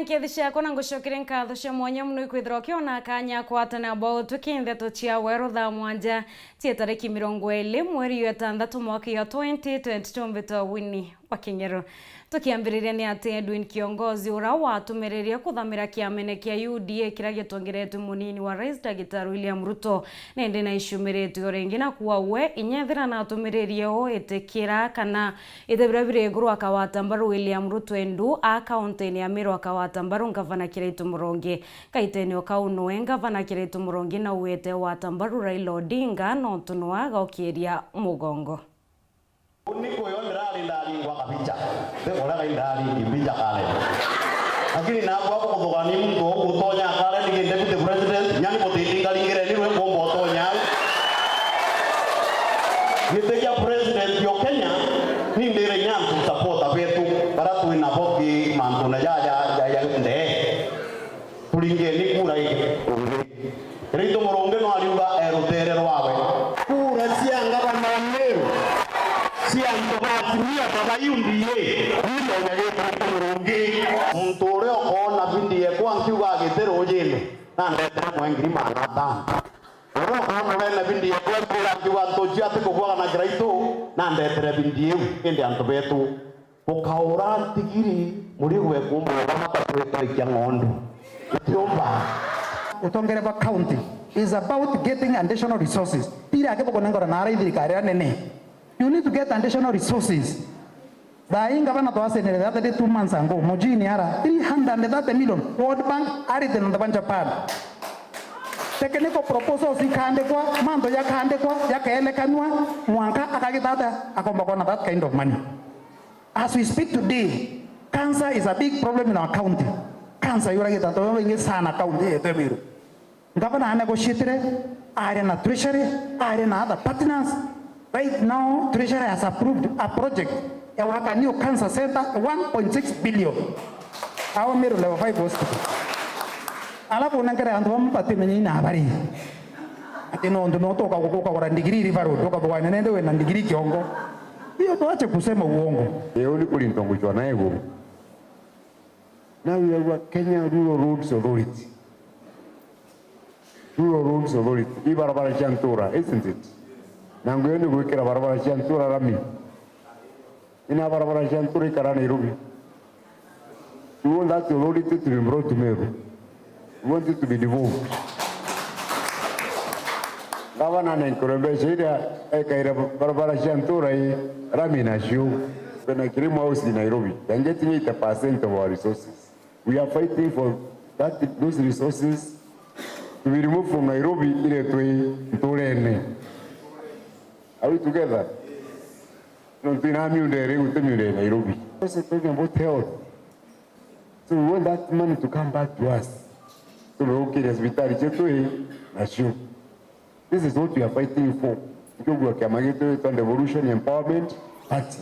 nkethisha kona ngucokire nkatho cia mwanya muno ikwithira kiona kanya kwatana about tukintheto cia weru thaa mwanja cia tariki 20 mweri wa 6 mwaka ya 2022 mbito Winnie wa King'ero. Tukiambiriria ni ati Edwin Kiongozi ura watumiriria kuthamira kiamene kia UDA kira gitongeretu munini wa Rais Dagitari William Ruto nende na ishumiretu ringi na kuwa we inyethira na atumiririe o etekira kana ithebirabire nguru akawatambaru William Ruto endu akaunti ya Meru akawatambaru ngavana Kiraitu Murongi kaitenio kauno ngavana Kiraitu Murongi na uete watambaru Raila Odinga no tunwa gokiria mugongo. Uniko yondra ndali kwa kapicha. Sema wala ndali kipicha kale. Lakini na kwa kudogani mtu kutonya kale ni deputy president nyani potiti kalingere ni we bombo tonya. Niteja president yo Kenya ni ndere nyam tu support abetu para tu ina boki mantu na ya nde. Tulinge ni kura iki. Kiraitu Murongi no aliuga erotere rwawe. Kura sianga bana Meru. Sianto batimia tabayundiye ndonya Kiraitu Murongi mutore okona bindie kwa nkiuga gitero jene na ndetera mwengiri manata oro kana na bindie kwa kura kiwa toja te kwa na Kiraitu na ndetera bindie ende anto betu ukaura tigiri muri gwe kumba matatu ya ngondo tiomba Utongereba County is about getting additional resources. Tira ke bokona ngora na raidiri kare nene. You need to get additional resources. Daing gavana to asenere that 2 months ago mojini ara 330 million World Bank arite no tabanja pad. Technical proposals ikande kwa mando ya kande kwa ya kaele kanwa mwanka akagitata akombakona that kind of money. As we speak today, cancer is a big problem in our county. Cancer yura kita to ngi sana county yetu Meru. Governor negotiated are na treasury are na other partners. Right now, Treasury has approved a project, a new cancer center, 1.6 billion. Our Meru level 5 hospital. Alafu unankere andu mpati menyi na habari. Ati no ndo toka kukoka kwa ndigiri rivaru toka kwa nende we na ndigiri kiongo. Hiyo tuache kusema uongo. Yeye ni kulintongo naye go. Now we are Kenya Rural Roads Authority. Rural Roads Authority. Ibarabara Chantura, isn't it? Nangu yoni kuwekera barabara Chantura rami. Ina barabara Chantura ikara Nairobi. We want that authority to be brought to Meru. We want it to be devolved. Gavana nenkurembe shida ekaira barabara Chantura rami na shio. When I came house in Nairobi, they're getting 80% of our resources. We are fighting for those resources to be removed from Nairobi in Torene. Are we together? No, Nairobi. Also talking about health. So we want that money to come back to us. So we're okay as we tell this is what we are fighting for. We are on the Evolution Empowerment Party.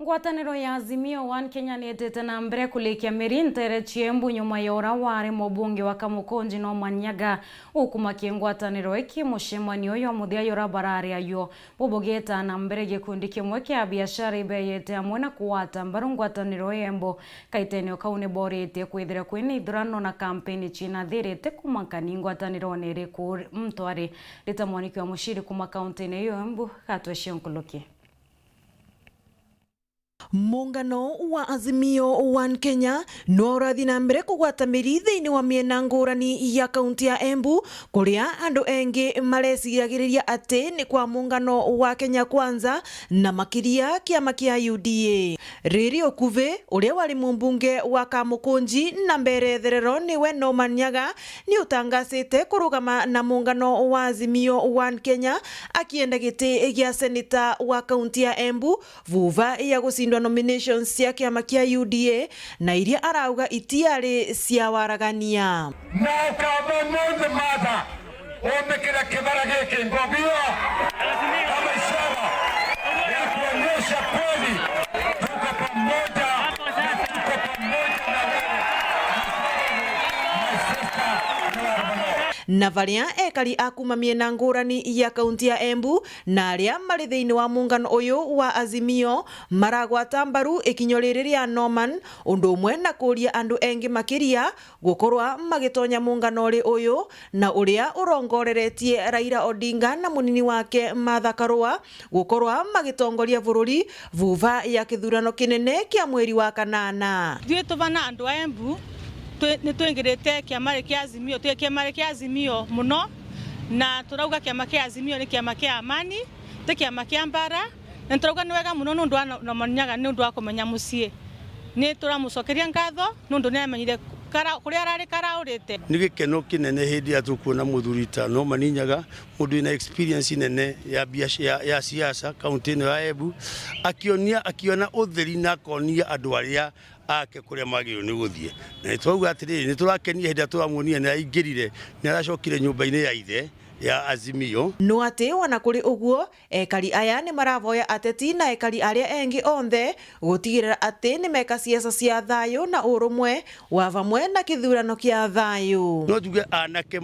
Ngwataniro ya Azimio One Kenya nietete na mbere kulikia Merintere Chiembu nyuma ya ura wari mubunge wa Kamukonji no Manyaga ukumakie ngwataniro iki mushemanio yo muthia yora barari ayo bubogeta na mbere gikundi kimwe kia biashara ibeyete amwe na kuwata mbaru ngwataniro yembo kaitenio kaune borete kwithira kwini ithurano na kampeni china thirite kumakani ngwataniro nere ku mtwari ritamwaniki wa mushiri kuma kaunti ne yembo katweshe nkuluki. Muungano wa Azimio One Kenya no urathi na mbere kugwatamiri thiini wa miena ngurani ya kaunti ya Embu kuria andu engi mareciragiriria ati ni kwa muungano wa Kenya Kwanza na makiria kiama kia UDA. Riri Okuve uria wari mumbunge wa Kamukunji na mbere therero niwe no Manyaga ni utangasite kurugama na muungano wa Azimio One Kenya akienda giti gia seneta wa kaunti ya Embu vuva ya gusindwa nominations cia kiama kia UDA na iria arauga itiari cia waragania. Na kama mmoja mada omekera kibara giki ngobio kama ishara ya kuonyesha kweli tuko pamoja na wewe. na varia ekari akuma miena ngurani ya kaunti ya Embu na aria mari thiini wa muungano uyu wa Azimio maragwata mbaru ikinyo riri ria Norman undu umwe na kuria andu engi makiria gukorwa magitonya muungano ri uyu na uria urongoreretie Raila Odinga na munini wake Martha Karua gukorwa magitongoria bururi vuva ya kithurano kinene kia mweri wa kanana. Tuvana andu a Embu nitwingirite kiama kia Azimio kiama kia Azimio muno na turauga kiama kia Azimio ni kiama kia amani te kiama kia mbara na turauga ni wega muno nundu na manyaga ni undu wa kumenya mucie ni turamucokeria ngatho nundu ni amenyire kuria arari karaurite ni gikeno kinene hindi atukuona muthuri ta Norman Nyaga mundu ina experience nene ya siasa kaunti ya Embu akiona utheri na konia andu aria ake kuria magiro ni guthie na twauga atiri ni turakenia hindi turamuonia na ingirire ni aracokire nyumba-ini ya ithe ya Azimio no ati wana kuri uguo ekari aya ni maravoya ateti na ekari aria engi onthe gutigirira ati ni meka siasa cia thayu na urumwe wa vamwe na kithurano kia thayu no tuge anake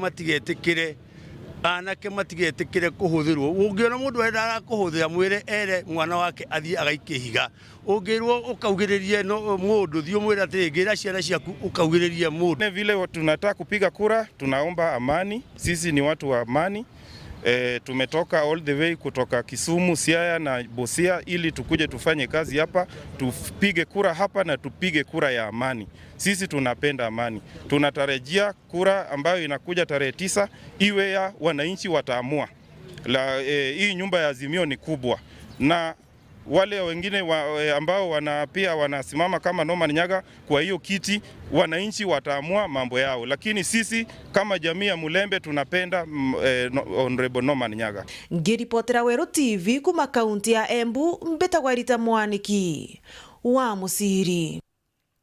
matigetikire kuhuthirwo ungiona mundu enda kuhuthira mwire ere mwana wake athie agaikihiga ungirwo ukaugiririe no mundu thio mwira ati ngira ciana ciaku ukaugiririe mundu vile tunataka kupiga kura tunaomba amani sisi ni watu wa amani tumetoka all the way kutoka Kisumu, Siaya na Busia ili tukuje tufanye kazi hapa, tupige kura hapa na tupige kura ya amani. Sisi tunapenda amani. Tunatarajia kura ambayo inakuja tarehe 9 iwe ya wananchi wataamua. Hii nyumba ya Azimio ni kubwa na wale wengine ambao pia wanasimama kama Norman Nyaga kwa hiyo kiti, wananchi wataamua mambo yao, lakini sisi kama jamii ya Mulembe tunapenda Honorable Norman Nyaga. Ngiripotera Weru TV kuma kaunti ya Embu, mbetagwa Rita Mwaniki wa Musiri.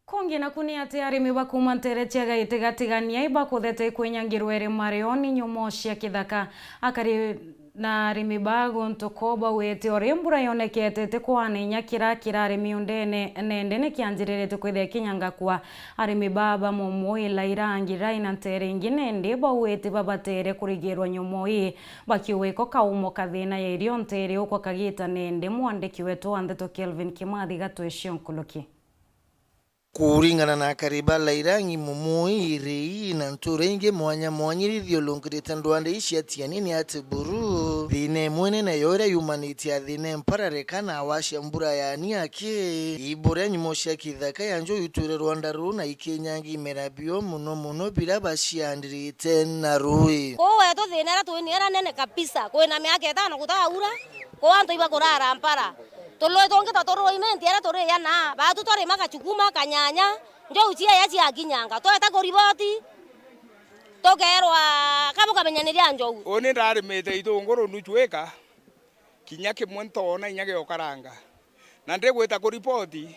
Kongi na kuni ati arimi bakuma nterechega itigatigania ibakuthete kwenyangirwa eri marioni nyomoshia kithaka akari na arimi bago ntokoba wete ori mbura yonekete te kwane nyakira arimi undene nende ne kianjirete kwithe kinyanga kwa arimi baba momoi lairangira inantere ingine ndi ba wete babatere kurigirwa nyomoi bakiweko kaumo kathina ya irio ntere ukwa kagita nende mwandiki wetu Andeto Kelvin Kimathi gatweshio nkuluki kuringana na kariba lairangi momoi irei na nturenge mwanya mwanyirithio longirite ndwande ici atianini ati buru thine mwene na yora humanity athine mparareka na awasha mbura yani ake ibore nyimoshia kithaka yanjo yuture Rwanda ru na ikenyangi merabio muno bila bashiandirite na rui kowe to thine ra tu ni era nene kabisa kwina miaka 5 gutaura ko antu iba kurara mpara tolo tonge tatoro imenti era tore yana batu tore makachukuma kanyanya njo uchia yachi akinyanga to eta koriboti tokerwa kabo kamenyaniria njo oni ndari mete itongoro nuchweka kinyake mwentona inyage okaranga na ndegweta koripoti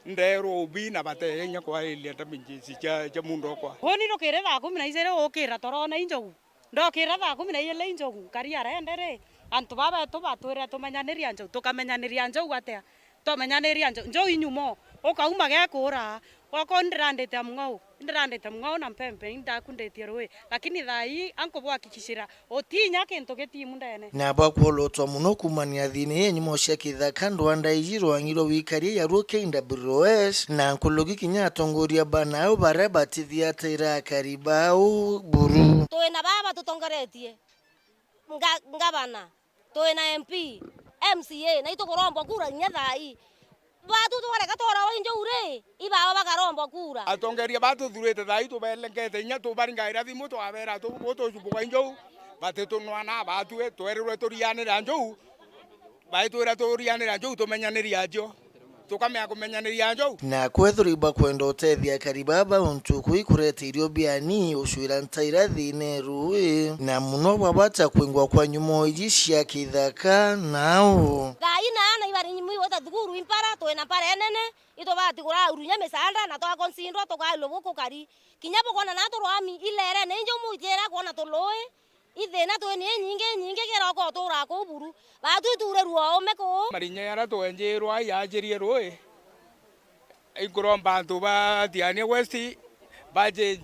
ndero ubi na bate nya kwa ile taminjisi cha mundo kwa oni rokere tha 12 okira torona injogu ndokira tha 12 injogu kariara endere antu baba to batwire tumenyaniria njo tukamenyaniria njo atia tumenyaniria njo inyumo ukauma gekura wako ndirandite mng'au na mpempe ndakundetie rwe lakini thai anko bwakikishira otinya kintu gitimu ndene na bakwolotwa muno kumania thine yenyu moshia kithaka ndwanda ijiro angiro wikaria ya roke KWS na nkologi kinya atongoria banao barabatithia tira karibao buru twina baba tutongoretie ngabana twina MP MCA na itukorombo kura nya thai batu tware gatora injo ure ibaba bakarombo kura atongeria batu thurete thai tu belengete nya tu baringaira thimu tu avera tu boto chubuka injo batetu nwana batu twererwe turianira njo baitwira turianira njo tumenyaniria njo tukamea kumenyaniria njo na kwethuriba kwenda utethia karibaba untuku ikurete irio biani ushwira ntaira thine rui na muno babata kwingwa kwa nyumo ijishia kithaka nao thai na ibari nyimui wota thuguru impara twena para enene ito bati kura urunya mesanda na to akonsindwa to ka lobo kari kinyabo kona na to rwami ilere ne njo mujera kona to loe ithena to ni nyinge kera ko to ra ko buru batu ture ruo meko marinya yara to enjerwa yajirie roi igoro bantu ba tiania westi baje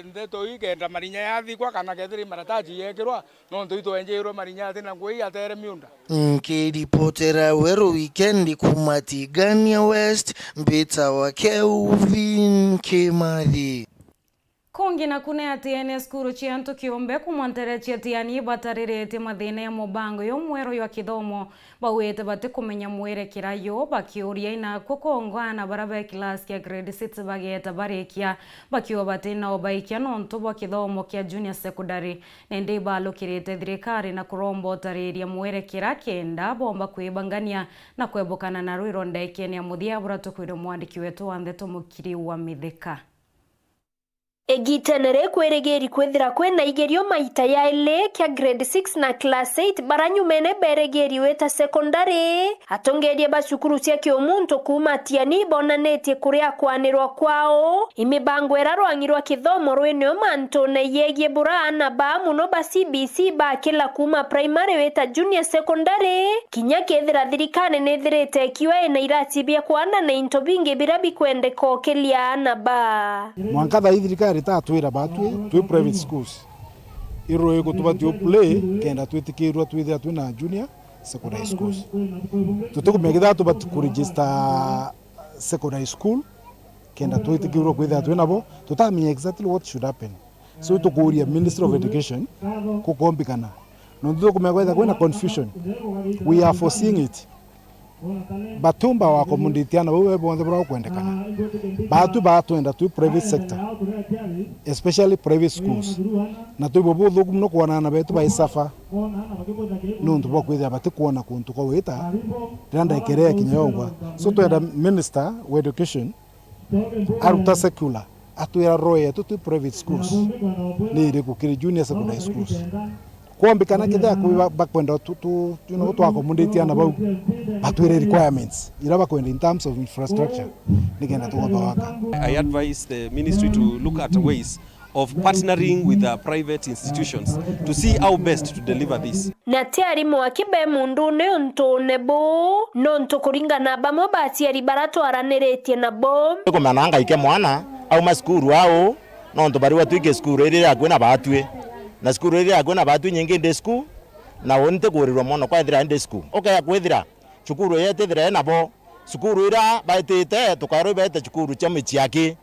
ndeto igenda marinya yathikwa kana kethiri marataji yekirwa no ntuito enjeirwo marinya atina ngui atere miunda. Nkiripotera Wero Weekend kumatigania West, Mbita wa Kelvin Kimari. Kongi na kune atiene skuru chianto kiombe kumontere chiatiani batarirete mathina ya mubango yo mwero yo kithomo bawete bate kumenya mwerekera yo bakiuria ina kukongwana barabe class ya grade 6 bageta barekia bakio bate na obaikia nonto bwa kithomo kia junior secondary nende balukirete thirikari na kurombo tariria mwerekera kenda bomba kwibangania na kwebukana na rwiro ndekene ya muthia buratukwire mwandiki wetu Wandeto Mukiri wa Mithika. Egitenere kweregeri kwethira kwena igerio maita ya ele kia grade 6 na class 8 baranyumene beregeri weta secondary atongerie bacukuru cia kiomuntu kumatiani bonanetie kuria kwanirwa kwao imibango erarwangirwa kithomo rweneo manto na yegie burana ba muno ba CBC ba kila kuma primary weta junior secondary kinya kethira thirikane nethirete kiwa ena iratibia kwana na into bingi birabi kwende kokelia na ba mwankatha thirikari tatwira batwe twi private schools iroye kutubatio play kenda twitikirwa twithia twina junior secondary schools tutukumegitha tubat ku register secondary school kenda twitikirwa kwithia twinabo tutamenya exactly what should happen so tukuria Ministry of Education kukombikana no tukumegitha kwina confusion we are foreseeing it batumba wa community ana wewe bonde bra kwendekana batu enda tu private sector especially private schools na tu bobo thugu no kuona na betu ba isafa no ntubo kwithia bati kuona kuntu kwa wita randa ikerea kinyongwa so to the Minister of Education aruta secular atuira roye tu private schools ni ire kukiri junior secondary schools kuombikana kithia bakwenda tu twa community ana bau batwire requirements iraba kwenda in terms of infrastructure nigenda tukabawaka. I advise the ministry to look at ways of partnering with the private institutions to see how best to deliver this. Na tiari mwakibe mundu ne ontone bo nonto kuringana bamo batiari barato araneretie na bo ko mananga ike mwana au maskuru ao nonto bari watuike skuru iri yakwena batwe na skuru iri yakwena batwe nyingi nde school na wonte kurirwa mono kwa thira nde school okay kwithira chukuru yete thira nabo skuru ira baitete tukaro baite chukuru cha michiaki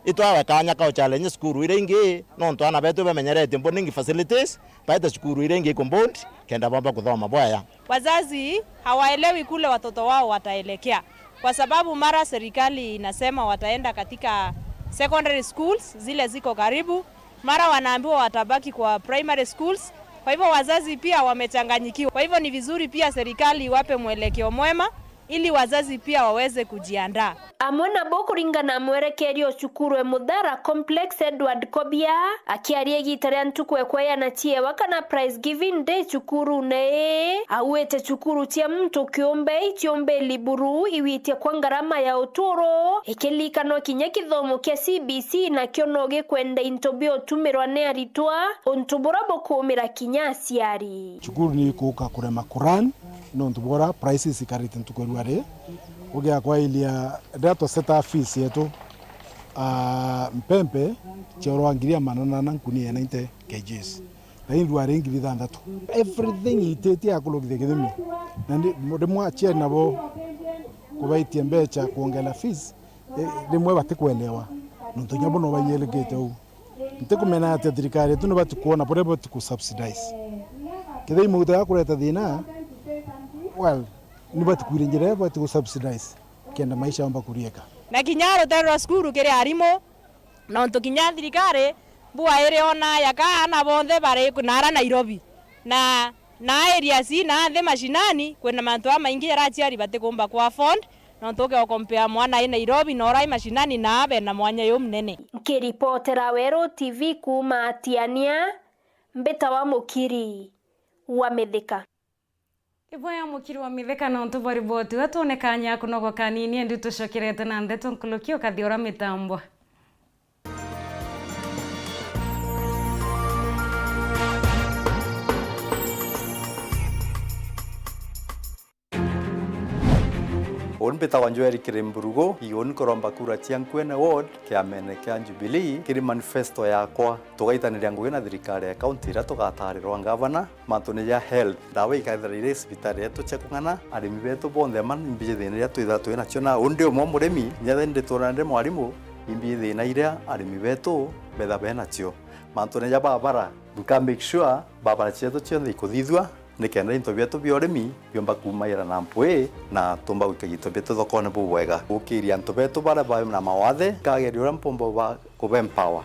itwa kanya ka challenge skuru ira ingi nonto ana betu bamenyerete mboningi facilities baite skuru ira ingi compound kenda baba kuthoma bwaya. Wazazi hawaelewi kule watoto wao wataelekea kwa sababu mara serikali inasema wataenda katika secondary schools zile ziko karibu, mara wanaambiwa watabaki kwa primary schools. Kwa hivyo wazazi pia wamechanganyikiwa. Kwa hivyo ni vizuri pia serikali iwape mwelekeo mwema ili wazazi pia waweze kujiandaa. Amona bokuringana mwerekerio chukuru Mudhara Complex Edward Kobia akiaria gitare ntukwe kwaya na tie wakana prize giving day chukuru ne awete chukuru tia mtu kiombe liburu iwitie kwa ngarama ya uturo ikelika no kinya kithomo kia CBC na kionoge kwenda intobio tumirwa ne aritwa ontubura bokumira kinya asiari chukuru ni kuka kurema Quran no ntubora prices ikarite ntukorware ogia kwa ilia dato seta fees yetu mpempe chorwangiria manana nankuni 90 kgs na hii ndware ngiri thandatu everything itete akulogithe githimi na ndimwa chia nabo kubaitie mbecha kuongela fees ndimwe batikuelewa nonto nyabo no bayelegete u ntikumena ate thirikari tu no batikuona pore batiku subsidize kithei muguta yakureta thina well ni batikwire njira batiku subsidize kenda maisha amba kurieka na kinyaro terwa skuru kire arimo nonto kinya thirikari bua ire ona yakana bonthe bare kunara Nairobi na area si na the mashinani kwena mantu maingi yarachiari batikumba kwa fund nonto ke okompea mwana ina Nairobi na orai mashinani na abe na mwanya yo mnene. Kiripotera Wero TV kuma Atiania Mbita wa Mukiri wa Mithika. Iboya Mukiri wa Mithika na ntubari boti watonekanya kunogo kanini ndi tushokerete na Ndeto Nkulukio kathiora mitambo. on beta wanjoeri kiremburugo ion koromba kura chiankwene ward kiamene kia Jubilee kiri manifesto yakwa tugaitaniria ngugi na thirikari ya county ira tugatarirwa ngavana mantune ya health dawa ikaithirire cibitari yetu chekung'ana arimi betu bonthe manimbi thina iria twitha twina cio na undi umwe murimi nyathe nditurande mwarimu imbi thina iria arimi betu betha bena cio mantune ya barabara duka make sure barabara cietu ciothe ikuthithua nikenda into bietu bia urimi biomba kumaira na mpwe na tumba gwikagito bietu thokone bubwega gukiria antu betu bara ba na mawathe kageria uria mpombo ba kubempower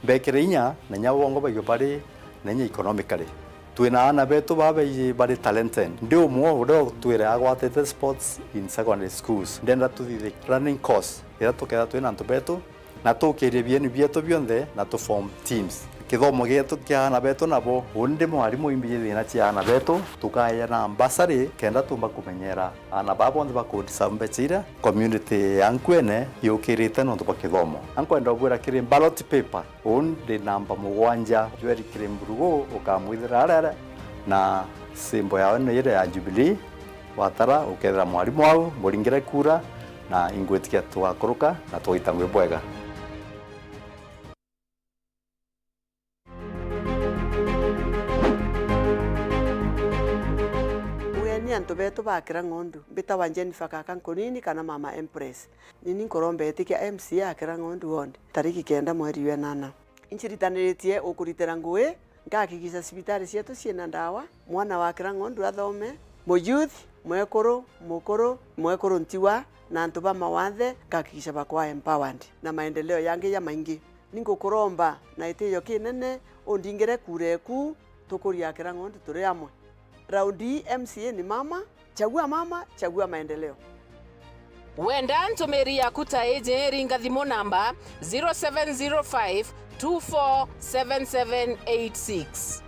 bekire inya na nyabongo bagio bari nenya economically twina ana betu babe bari talented ndi umwe udo twira agwatete sports in secondary schools ndenda tuthithe running course ira tukeda twina antu betu na tukirie bienu bietu bionthe na tu form teams kithomo gitu kia ana betu nabo undi mwarimu imbi thina cia ana betu tukaya na ambassador kenda tumba kumenyera ana babo ndo bakudisambechira community yankwene yukirite no tumba kithomo ankwenda ubwira kiri ballot paper undi namba 7 jweri kiri mburugo ukamwithira arara na simbo yao ni ile ya Jubilee watara ukethera mwarimu wao muringire kura na ingwetikia tugakuruka na tuitangwe bwega. Antu betu bakira ng'ondu bita wa Jennifer Kakankunini kana mama Empress nini nkorombe etikia MC akira ng'ondu wonde tariki 9 mweri wa 8 inchiritaniritie ukuritira ngui ngakikisha sibitari cietu ciena ndawa mwana wa akira ng'ondu athome mo youth mwekuru ntiwa na antu ba mawathe ngakikisha bakwa empowered na maendeleo yangi ya maingi ningukuromba na itiyo kinene undingire kureku tukuria akira ng'ondu turi amwe. Raundi MCA ni mama, chagua maendeleo. Wenda ntumiri yaku ta eje ringa thimu namba 0705247786.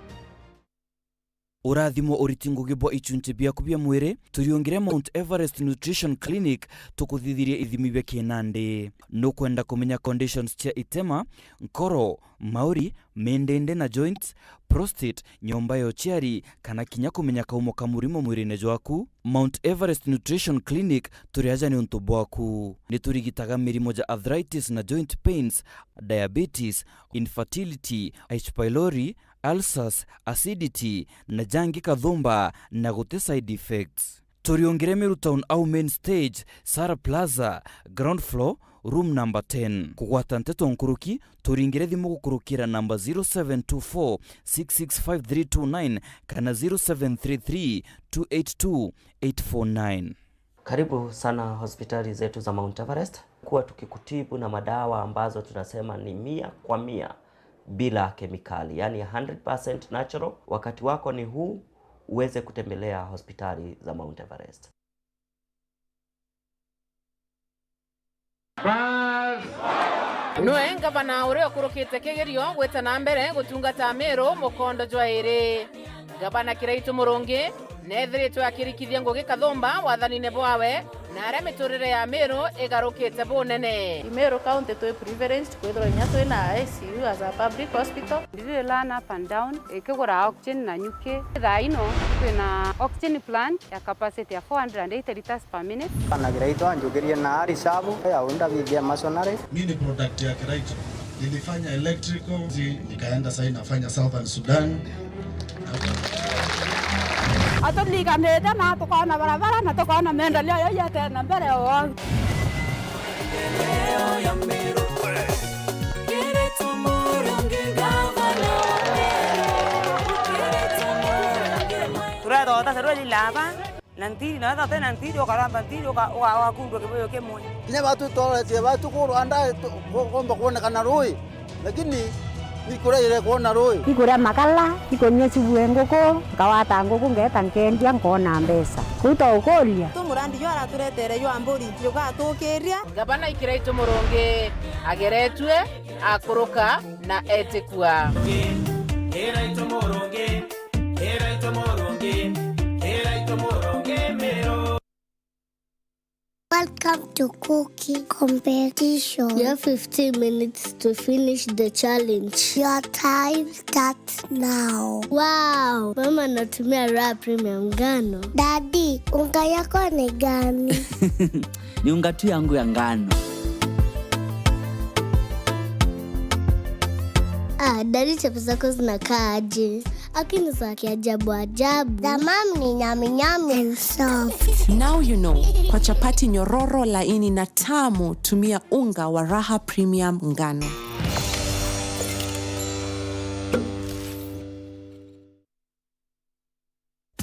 Urathimo uritingugibwa ichunche biaku bia mwiri turiongire Mount Everest Nutrition Clinic tukuthithirie ithimi bia kinande no kwenda kumenya conditions cia itema nkoro mauri mendende na joints prostate nyomba yo chiari kana kinya kumenya kaumo kamurimo mwirine jwaku Mount Everest Nutrition Clinic turiaja ni untu bwaku ni turigitaga mirimo ja arthritis na joint pains diabetes infertility H pylori ulcers, acidity na jangi kathumba na gute side effects. Turiongire Meru Town au main stage, Sara Plaza, ground floor, room number 10. Kugwata nteto nkuruki, turingire thimu gukurukira namba 0724665329 kana 0733282849. Karibu sana hospitali zetu za Mount Everest. Kuwa tukikutibu na madawa ambazo tunasema ni 100% bila kemikali, yani 100% natural. Wakati wako ni huu uweze kutembelea hospitali za Mount Everest. Noe ngavana uria kurukite kigerio gweta na mbere gutungata Meru mukondo jwairi gavana Kiraitu Murungi nethiritwe akirikithia ngugi kathumba wathanine bwawe na aria miturire ya Meru igarukite bunene. Meru County to privileged kwithira nya twina ICU as a public hospital. Ndire learn up and down ikigura oxygen na nyuki thaino twina oxygen plant ya capacity ya 480 liters per minute. Kana Kiraitu anjukirie na reserve ya unda bidhia masonary. Mimi ni product ya Kiraitu. Nilifanya electrical, nikaenda sasa nafanya Southern Sudan. Atolikanete na tukona barabara na tukona maendeleo yote na mbele wao. Turado taseroli lava nantiri na tata nantiri okaramba ntiri okakundu kiboyo kemwe. Ine watu tola tie watu ko anda komba kuona kana roi lakini nikura ile kuona roi nikura makala nikonya sibuengoko kawata ngoko ngeta nkendia ngona mbesa kuta ukoria tumurandi yora turetere yo amburi yoga tukiria gavana Kiraitu Murungi ageretwe akuruka na etikua. Kiraitu Murungi Meru. Welcome to cooking competition. You have 15 minutes to finish the challenge. Your time starts now. Wow, mama natumia Raha Premium ngano. Daddy, unga yako ni gani? Ni unga tu yangu ya ngano. Daddy, chapa zako zinakaa aje? Akini za kiajabu ajabu. The mom ni nyami nyami and soft. Now you know. Kwa chapati nyororo laini na tamu, tumia unga wa Raha Premium ngano.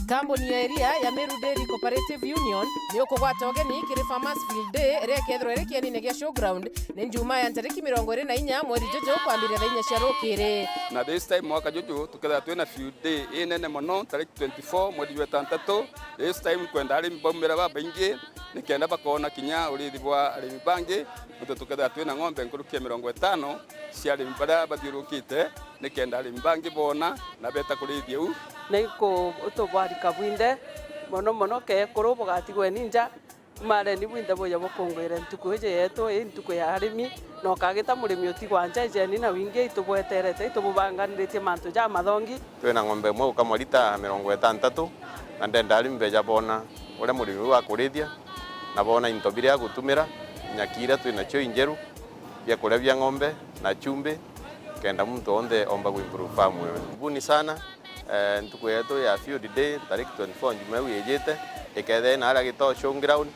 Kambuni ya area ya Meru Dairy Cooperative Union ni ukugwata ogeni kiri Farmers Field Day ere kethro ere kiani gia showground ni njuma ya tariki 24 mweri jojo kwambire thainya cia rukiri na this time mwaka jojo tuketha twina field day inene muno tariki 24 mweri wa 3 this time kwenda ari mbomera babaingi ni kenda bakona kinya urithi bwa arimi bangi gutu tuketha twina ng'ombe nkurukia 50 cia arimi bara bathiurukite ni kenda arimi bangi bona na beta kurithia u na iko utobari kabwinde mono ke koro bogatigwe ninja mare ni bwinde boya bokongwere ntuko eje yeto ntuko ya arimi no kageta murimi otigwanja je ni na winge itobweterete itobubanganiritie mantu ja mathongi twina ng'ombe mwe kama lita 60 na ndenda arimi beja bona ure murimi wa kurithia na bona intobire ya gutumira nyakira twina cio injeru bya kurebya ng'ombe na chumbe kenda muntu onde omba kuimprove farm wewe buni sana ntuko yetu ya field day tariki 24 njuma wiyejete ikethe na ara gito showground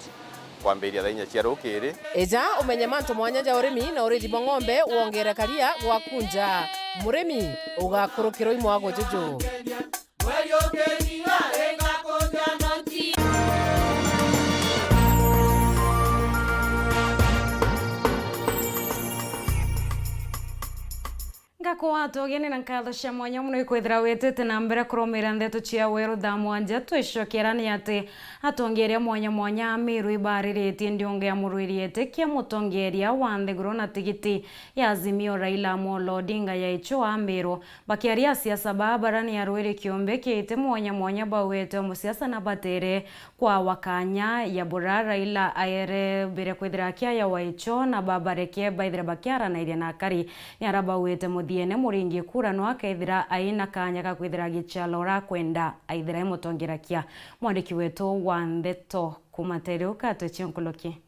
kwambiria thainya cia rukiri eja umenye mantu mwanya ja urimi na urithi bwa ng'ombe wongere karia gwa kunja murimi ugakurukirwo imwago jojo Ngakwa ogeni na nkatho cia mwanya muno ikwithira witite na mbere kurumira ndeto cia weru thaa mwanja twicokera ni ati atongeria mwanya Meru ibariritie ndionge ya murwiriete kia mutongeria wa Nthiguru na tigiti ya Azimio Raila Amolo Odinga ya ichwa Meru bakiaria siasa barabara ya Rwiri kiombe kiite mwanya bawete musiasa na batere kwa wakanya ya bura Raila aere bire kwithira kia ya waicho na babareke baithira bakiara na iria na kari ya bawete muthiene muringi kura no akaithira aina kanya ka kwithira gichalo ra kwenda aithira imutongera kia mwandiki wetu wa Ndeto kumaterio katwe chionkoloki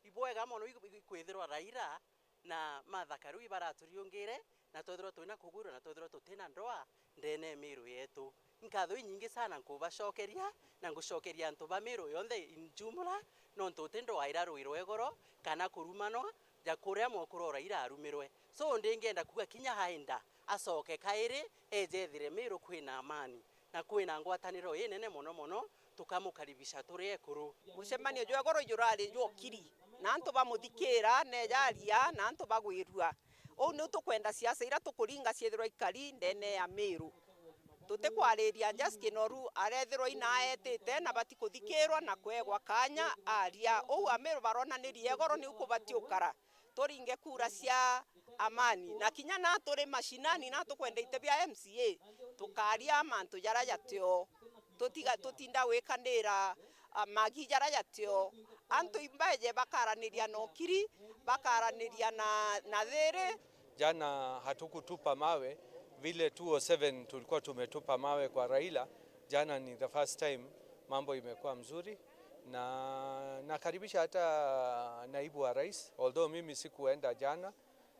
ibwega mono ikwithirwa Raila na mathakaru ibaraturiongire na twithirwa twina kugura na twithirwa tutina ndoa ndene Meru yetu nkatho nyingi sana nkubacokeria na ngucokeria antu ba Meru yonthe injumla no ntutendo waira rwirwegoro kana kurumanwa ja kuria mokuro Raila arumirwe so ndingenda kuga kinya haenda acoke kairi ejethire Meru kwina amani na kwina ngwataniro inene mono tukamukaribisha turie kuru mucemanio jwa goro jurari jokiri na antu bamuthikira nejaria na antu bagwirua o no tukwenda siasa ira tukuringa ciethirwa ikari ndene ya Meru tutikwariria Justin Oru arethirwo inaetete na batikuthikirwa na kwegwa kanya aria o Meru baronanirie goro ni ukubatiukara turinge kura cia amani na kinya na turi mashinani na tukwenda itebia MCA tukaria mantu jara jatio tutinda wikanira magi jara jatio antu imbaje bakaraniria no kiri bakaraniria na there jana hatukutupa mawe vile 207 tulikuwa tumetupa mawe kwa Raila. Jana ni the first time mambo imekuwa mzuri na nakaribisha hata naibu wa rais, although mimi sikuenda jana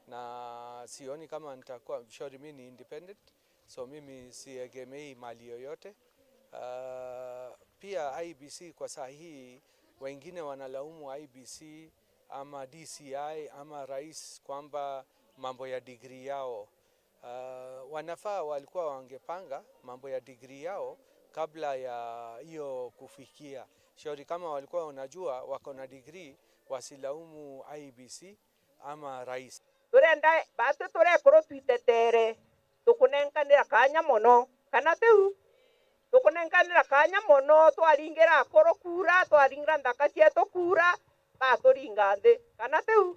na sioni kama nitakuwa sure, mimi ni independent so mimi siegemei mali yoyote. Pia IBC kwa saa hii wengine wanalaumu IBC ama DCI ama rais kwamba mambo ya degree yao wanafaa walikuwa wangepanga mambo ya degree yao kabla ya hiyo kufikia. Shauri kama walikuwa wanajua wako na degree wasilaumu IBC ama rais. Turenda basi tore koro twitetere tukunenkanira kanya mono kana teu tukunenkanira kanya mono twaringira koro kura twaringira ndaka cietu kura baturinga nthi kana teu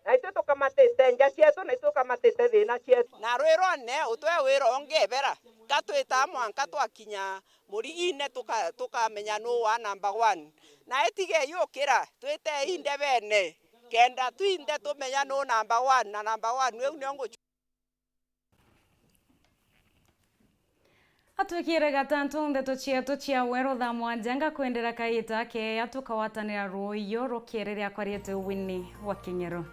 na itwe tukamatite nja cietu na itwe tukamatite thina cietu na rwirone utwe wirongevera katwita mwanka twakinya murigine tukamenya no wa number 1 na etige yukira twite inde bene kenda twinde tumenya no number 1 na number 1 we uniongo Atwikire gatantu ndeto cietu cia Weru thaa mwanja ngakwendera kaita ke atukawatanira ruyo rukiriria kwariete Winnie wa Kinyero.